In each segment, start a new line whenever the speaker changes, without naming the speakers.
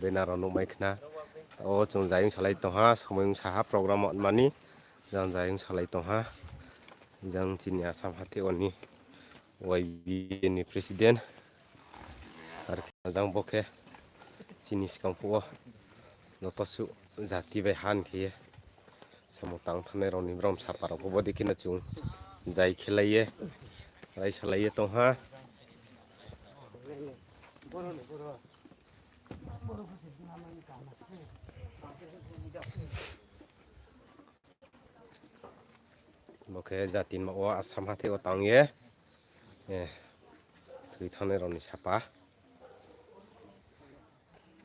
benar onu maikna o chung jayung salai tongha samayung saha program mani jang jayung salai tongha jang chini Assam hati oni YB ni presiden ar jang boke chini skangpo notosu jati bai han khiye samutang thane roni brom sapara ko dikina chung jai khelaye rai salaiye tongha boke jatin ma o Assam hati o tangye thui thane roni sapa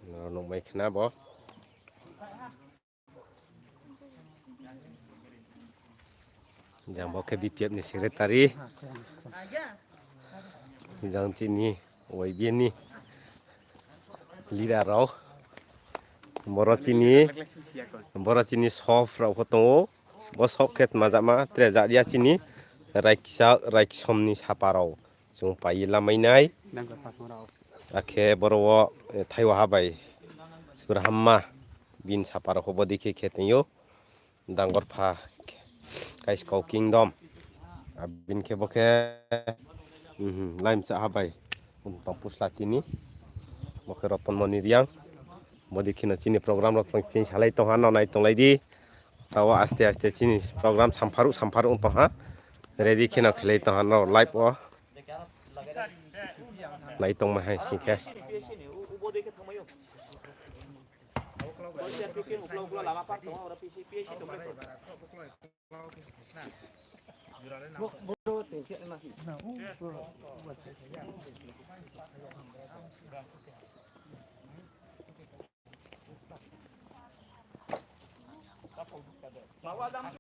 no maikna bo jang boke BPF ni sekretari jang chini YB ni leader rau boro chini sof rau photo bo sof khet majama treja dia chini raiksom ni saparau chung pai lamainai akhe boro thaiwa habai surhamma bin sapara ko bodike khetniyo dangorpha kaiskau kingdom bin ke boke laim sa habai pampus latini boke ropon moniriang bodikina chini program ro chini salai tongha no nai tonglai di tawa aste aste chini program samparu tongha ready khina khlai tongha no live o nai tongma hai sikhe